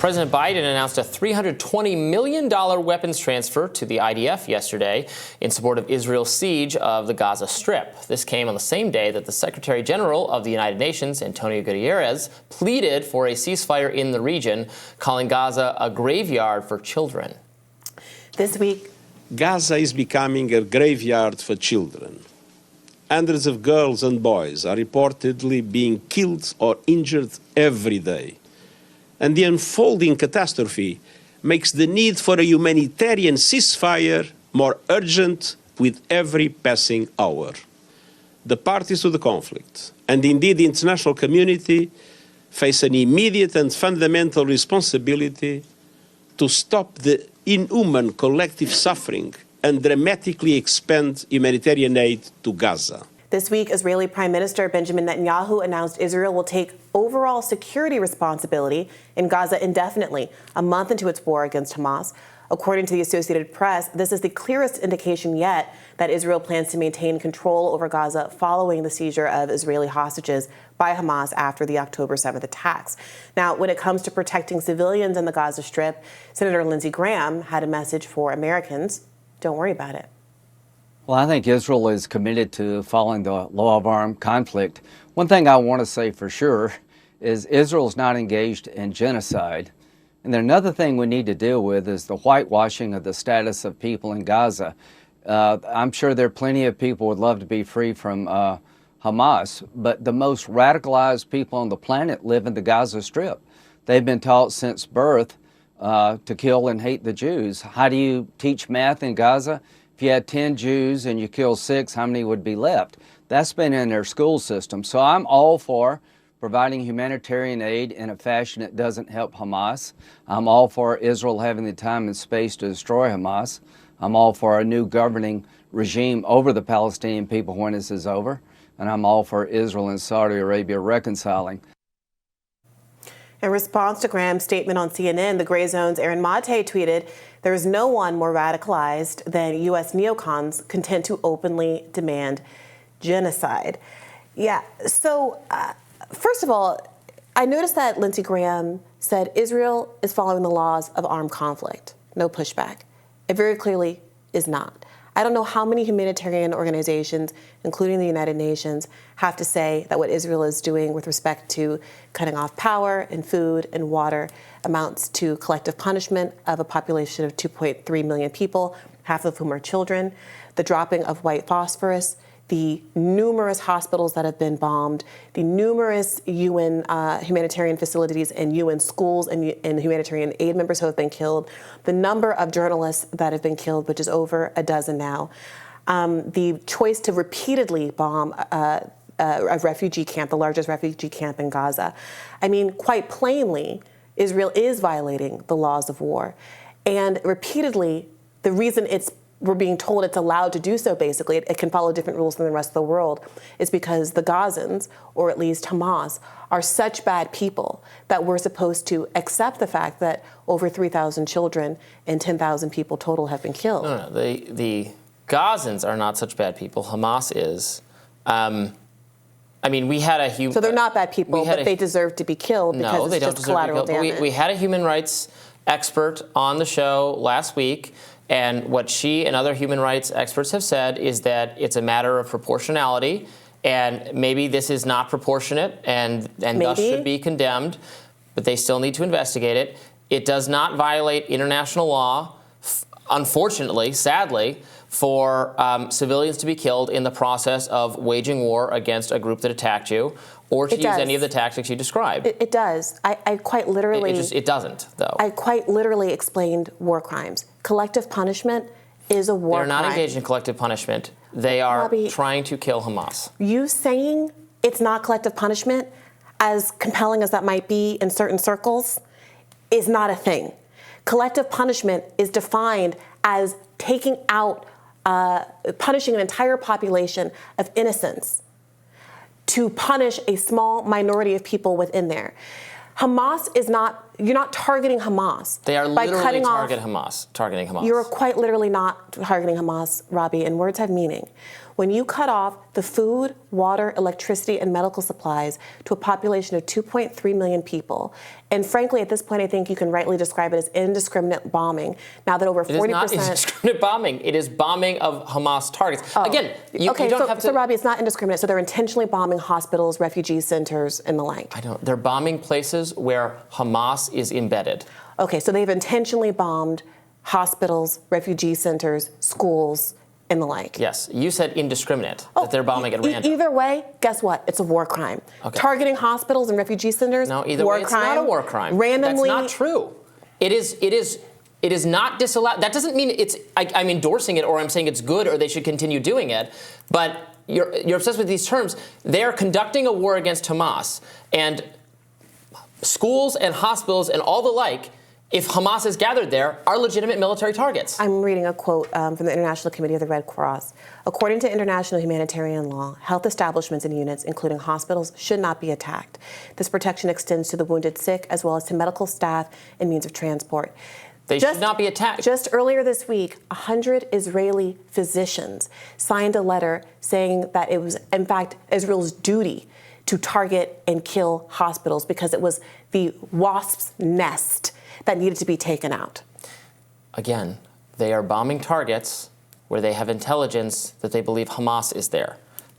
President Biden announced a $320 million weapons transfer to the IDF yesterday in support of Israel's siege of the Gaza Strip. This came on the same day that the Secretary General of the United Nations, Antonio Guterres, pleaded for a ceasefire in the region, calling Gaza a graveyard for children. This week, Gaza is becoming a graveyard for children. Hundreds of girls and boys are reportedly being killed or injured every day. And the unfolding catastrophe makes the need for a humanitarian ceasefire more urgent with every passing hour. The parties to the conflict, and indeed the international community, face an immediate and fundamental responsibility to stop the inhuman collective suffering and dramatically expand humanitarian aid to Gaza. This week, Israeli Prime Minister Benjamin Netanyahu announced Israel will take overall security responsibility in Gaza indefinitely, a month into its war against Hamas. According to the Associated Press, this is the clearest indication yet that Israel plans to maintain control over Gaza following the seizure of Israeli hostages by Hamas after the October 7th attacks. Now, when it comes to protecting civilians in the Gaza Strip, Senator Lindsey Graham had a message for Americans. Don't worry about it. Well, I think Israel is committed to following the law of armed conflict. One thing I want to say for sure is Israel's not engaged in genocide. And then another thing we need to deal with is the whitewashing of the status of people in Gaza. I'm sure there are plenty of people who would love to be free from Hamas, but the most radicalized people on the planet live in the Gaza Strip. They've been taught since birth to kill and hate the Jews. How do you teach math in Gaza? If you had 10 Jews and you kill 6, how many would be left? That's been in their school system. So I'm all for providing humanitarian aid in a fashion that doesn't help Hamas. I'm all for Israel having the time and space to destroy Hamas. I'm all for a new governing regime over the Palestinian people when this is over. And I'm all for Israel and Saudi Arabia reconciling. In response to Graham's statement on CNN, the Gray Zone's Aaron Mate tweeted, "There is no one more radicalized than U.S. neocons content to openly demand genocide." Yeah, so first of all, I noticed that Lindsey Graham said Israel is following the laws of armed conflict. No pushback. It very clearly is not. I don't know how many humanitarian organizations, including the United Nations, have to say that what Israel is doing with respect to cutting off power and food and water amounts to collective punishment of a population of 2.3 million people, half of whom are children, the dropping of white phosphorus, the numerous hospitals that have been bombed, the numerous UN humanitarian facilities and UN schools and humanitarian aid members who have been killed, the number of journalists that have been killed, which is over a dozen now, the choice to repeatedly bomb a refugee camp, the largest refugee camp in Gaza. I mean, quite plainly, Israel is violating the laws of war. And repeatedly, the reason we're being told it's allowed to do so, basically, it can follow different rules than the rest of the world, is because the Gazans, or at least Hamas, are such bad people that we're supposed to accept the fact that over 3,000 children and 10,000 people total have been killed. No, the Gazans are not such bad people. Hamas is. I mean, we had a human... So they're not bad people, but they deserve to be killed because no, they it's don't just deserve collateral to be killed. damage. We had a human rights expert on the show last week, and what she and other human rights experts have said is that it's a matter of proportionality, and maybe this is not proportionate and thus should be condemned, but they still need to investigate it. It does not violate international law, unfortunately, sadly, for civilians to be killed in the process of waging war against a group that attacked you, or to use any of the tactics you described. It does. I quite literally... It doesn't, though. I quite literally explained war crimes. Collective punishment is a war crime. They're not engaged in collective punishment. They are Robby, trying to kill Hamas. You saying it's not collective punishment, as compelling as that might be in certain circles, is not a thing. Collective punishment is defined as taking out, punishing an entire population of innocents to punish a small minority of people within there. Hamas is not, you're not targeting Hamas. They are literally targeting Hamas. You're quite literally not targeting Hamas, Robby, and words have meaning. When you cut off the food, water, electricity, and medical supplies to a population of 2.3 million people, and frankly, at this point, I think you can rightly describe it as indiscriminate bombing. Now that over 40%... It is not indiscriminate bombing. It is bombing of Hamas targets. Oh. Again, you don't have to... So, Robby, it's not indiscriminate. So they're intentionally bombing hospitals, refugee centers, and the like. They're bombing places where Hamas is embedded. Okay, so they've intentionally bombed hospitals, refugee centers, schools, and the like. Yes, you said indiscriminate, that they're bombing at random. Either way, guess what? It's a war crime. Okay. Targeting hospitals and refugee centers, no, either way, it's not a war crime. Randomly, that's not true. It is not disallowed. That doesn't mean I'm endorsing it or I'm saying it's good or they should continue doing it. But you're obsessed with these terms. They're conducting a war against Hamas, and schools and hospitals and all the like, if Hamas is gathered there, are legitimate military targets. I'm reading a quote from the International Committee of the Red Cross. According to international humanitarian law, health establishments and units, including hospitals, should not be attacked. This protection extends to the wounded, sick, as well as to medical staff and means of transport. They should not be attacked. Just earlier this week, 100 Israeli physicians signed a letter saying that it was, in fact, Israel's duty to target and kill hospitals because it was the wasp's nest that needed to be taken out. Again, they are bombing targets where they have intelligence that they believe Hamas is there.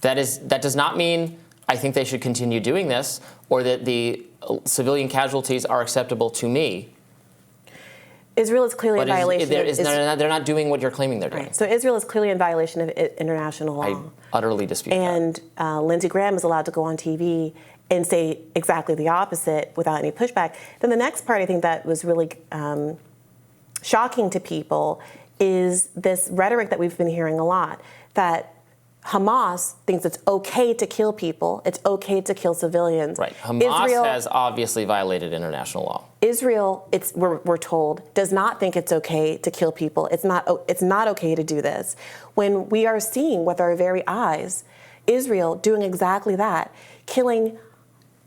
That does not mean I think they should continue doing this or that the civilian casualties are acceptable to me. Israel is clearly in violation. They're not doing what you're claiming they're doing. Right. So Israel is clearly in violation of international law. I utterly dispute that. And Lindsey Graham is allowed to go on TV and say exactly the opposite without any pushback. Then the next part I think that was really shocking to people is this rhetoric that we've been hearing a lot, that Hamas thinks it's okay to kill people, it's okay to kill civilians. Right. Hamas has obviously violated international law. Israel, we're told, does not think it's okay to kill people. It's not okay to do this. When we are seeing with our very eyes Israel doing exactly that, killing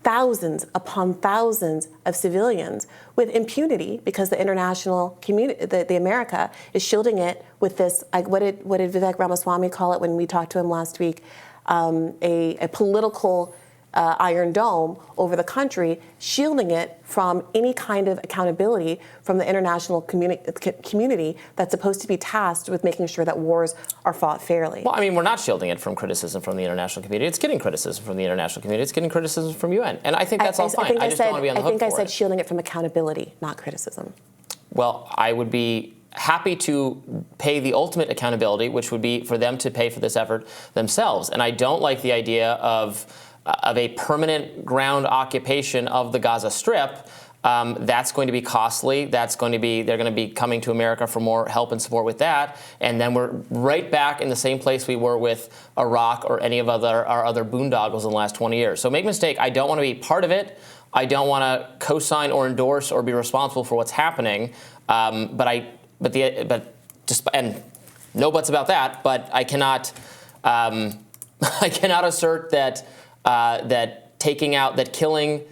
thousands upon thousands of civilians with impunity because the international community, the America, is shielding it with this, what did Vivek Ramaswamy call it when we talked to him last week, a political Iron Dome over the country, shielding it from any kind of accountability from the international community that's supposed to be tasked with making sure that wars are fought fairly. Well, I mean, we're not shielding it from criticism from the international community. It's getting criticism from the international community. It's getting criticism from UN. And I think that's all fine. I just don't want to be on the hook for it. I think I said shielding it from accountability, not criticism. Well, I would be happy to pay the ultimate accountability, which would be for them to pay for this effort themselves. And I don't like the idea of a permanent ground occupation of the Gaza Strip. That's going to be costly. They're going to be coming to America for more help and support with that. And then we're right back in the same place we were with Iraq or any of our other boondoggles in the last 20 years. So make no mistake, I don't want to be part of it. I don't want to co-sign or endorse or be responsible for what's happening. And no buts about that. But I cannot assert that killing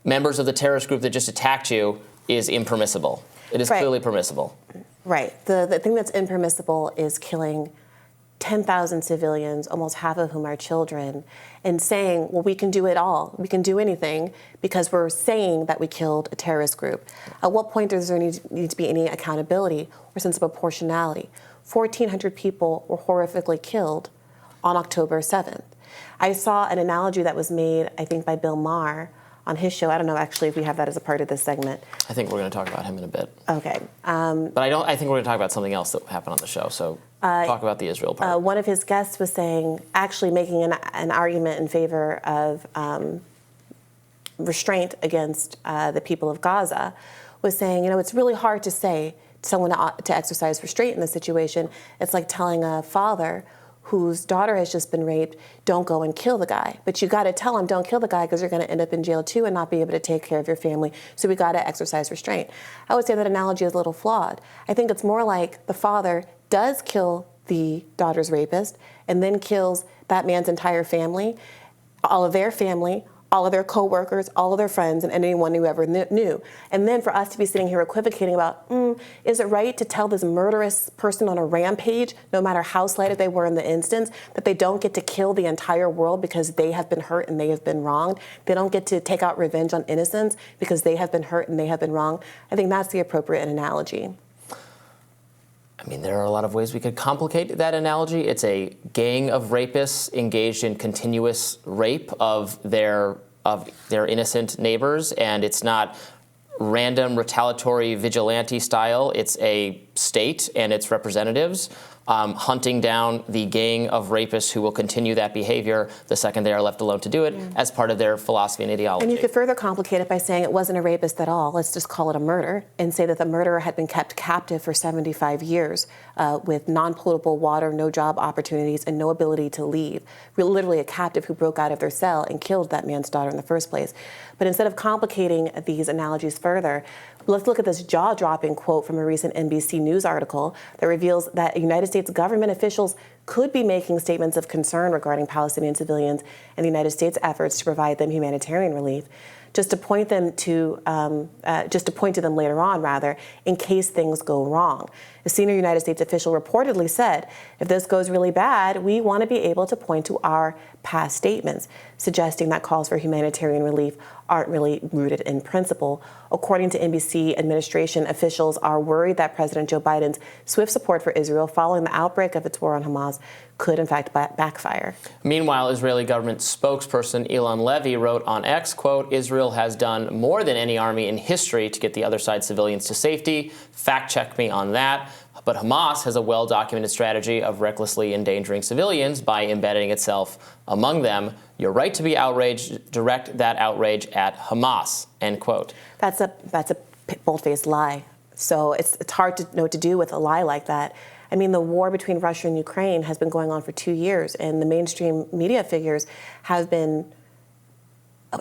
members of the terrorist group that just attacked you is impermissible. It is clearly permissible. Right. The thing that's impermissible is killing 10,000 civilians, almost half of whom are children, and saying, well, we can do it all. We can do anything because we're saying that we killed a terrorist group. At what point does there need to be any accountability or sense of proportionality? 1,400 people were horrifically killed on October 7th. I saw an analogy that was made, I think, by Bill Maher on his show. I don't know, actually, if we have that as a part of this segment. I think we're going to talk about him in a bit. Okay. But I think we're going to talk about something else that happened on the show. So talk about the Israel part. One of his guests was saying, actually making an argument in favor of restraint against the people of Gaza, was saying, it's really hard to say to someone to exercise restraint in this situation. It's like telling a father whose daughter has just been raped, don't go and kill the guy. But you got to tell him, don't kill the guy, because you're going to end up in jail too and not be able to take care of your family. So we got to exercise restraint. I would say that analogy is a little flawed. I think it's more like the father does kill the daughter's rapist and then kills that man's entire family, all of their family, all of their coworkers, all of their friends, and anyone who ever knew. And then for us to be sitting here equivocating about, is it right to tell this murderous person on a rampage, no matter how slighted they were in the instance, that they don't get to kill the entire world because they have been hurt and they have been wronged? They don't get to take out revenge on innocents because they have been hurt and they have been wronged? I think that's the appropriate analogy. I mean, there are a lot of ways we could complicate that analogy. It's a gang of rapists engaged in continuous rape of their innocent neighbors, and it's not random retaliatory vigilante style. It's a state and its representatives hunting down the gang of rapists who will continue that behavior the second they are left alone to do it as part of their philosophy and ideology. And you could further complicate it by saying it wasn't a rapist at all. Let's just call it a murder and say that the murderer had been kept captive for 75 years with non-potable water, no job opportunities, and no ability to leave. Literally a captive who broke out of their cell and killed that man's daughter in the first place. But instead of complicating these analogies further, let's look at this jaw-dropping quote from a recent NBC News article that reveals that United States government officials could be making statements of concern regarding Palestinian civilians and the United States' efforts to provide them humanitarian relief, just to point to them later on, rather, in case things go wrong. A senior United States official reportedly said, if this goes really bad, we want to be able to point to our past statements, suggesting that calls for humanitarian relief aren't really rooted in principle. According to NBC administration, officials are worried that President Joe Biden's swift support for Israel following the outbreak of its war on Hamas could, in fact, backfire. Meanwhile, Israeli government spokesperson Ilan Levy wrote on X, quote, Israel has done more than any army in history to get the other side's civilians to safety. Fact check me on that. But Hamas has a well-documented strategy of recklessly endangering civilians by embedding itself among them. You're right to be outraged. Direct that outrage at Hamas, end quote. That's a bold-faced lie. So it's hard to know what to do with a lie like that. I mean, the war between Russia and Ukraine has been going on for 2 years, and the mainstream media figures have been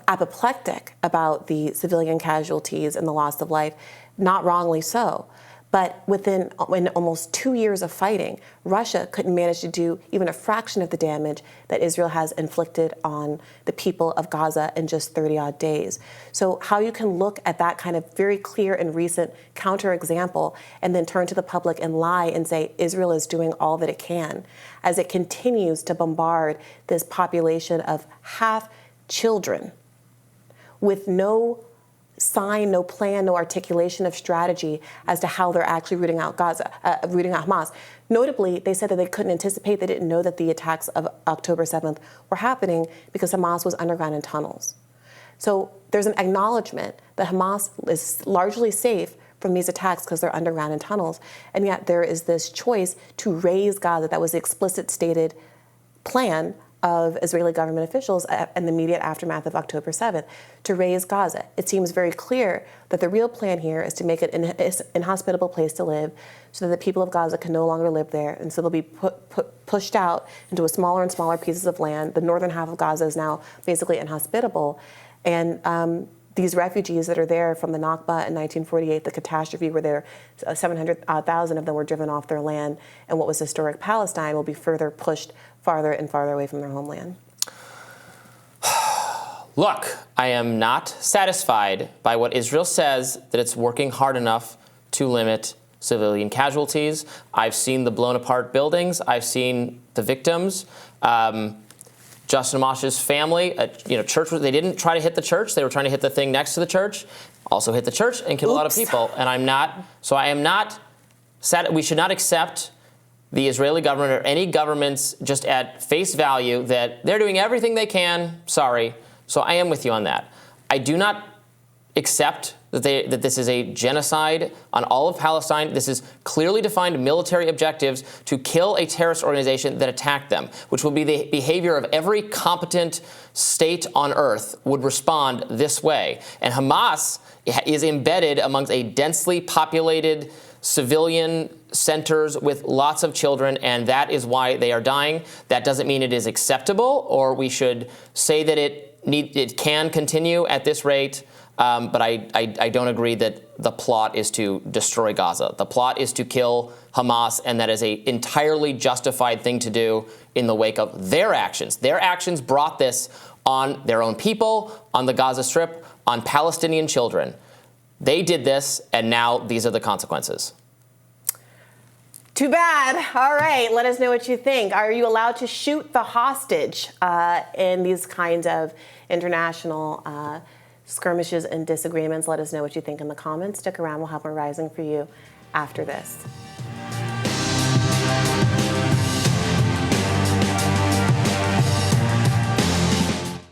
apoplectic about the civilian casualties and the loss of life, not wrongly so. But in almost 2 years of fighting, Russia couldn't manage to do even a fraction of the damage that Israel has inflicted on the people of Gaza in just 30-odd days. So how you can look at that kind of very clear and recent counterexample and then turn to the public and lie and say Israel is doing all that it can as it continues to bombard this population of half children with no sign, no plan, no articulation of strategy as to how they're actually rooting out Hamas. Notably, they said that they couldn't anticipate, they didn't know that the attacks of October 7th were happening because Hamas was underground in tunnels. So there's an acknowledgement that Hamas is largely safe from these attacks because they're underground in tunnels. And yet there is this choice to raise Gaza. That was the explicit stated plan of Israeli government officials in the immediate aftermath of October 7th, to raise Gaza. It seems very clear that the real plan here is to make it an inhospitable place to live so that the people of Gaza can no longer live there, and so they'll be pushed out into a smaller and smaller pieces of land. The northern half of Gaza is now basically inhospitable, and these refugees that are there from the Nakba in 1948, the catastrophe where there 700,000 of them were driven off their land, and what was historic Palestine will be further pushed farther and farther away from their homeland. Look, I am not satisfied by what Israel says that it's working hard enough to limit civilian casualties. I've seen the blown apart buildings. I've seen the victims. Justin Amash's family, church, they didn't try to hit the church. They were trying to hit the thing next to the church, also hit the church and kill a lot of people. And I am not we should not accept the Israeli government or any governments just at face value that they're doing everything they can. Sorry. So I am with you on that. I do not accept that this is a genocide on all of Palestine. This is clearly defined military objectives to kill a terrorist organization that attacked them, which will be the behavior of every competent state on earth would respond this way. And Hamas is embedded amongst a densely populated civilian centers with lots of children, and that is why they are dying. That doesn't mean it is acceptable, or we should say that it can continue at this rate. But I don't agree that the plot is to destroy Gaza. The plot is to kill Hamas, and that is an entirely justified thing to do in the wake of their actions. Their actions brought this on their own people, on the Gaza Strip, on Palestinian children. They did this, and now these are the consequences. Too bad. All right, let us know what you think. Are you allowed to shoot the hostage in these kinds of international skirmishes and disagreements? Let us know what you think in the comments. Stick around. We'll have more Rising for you after this.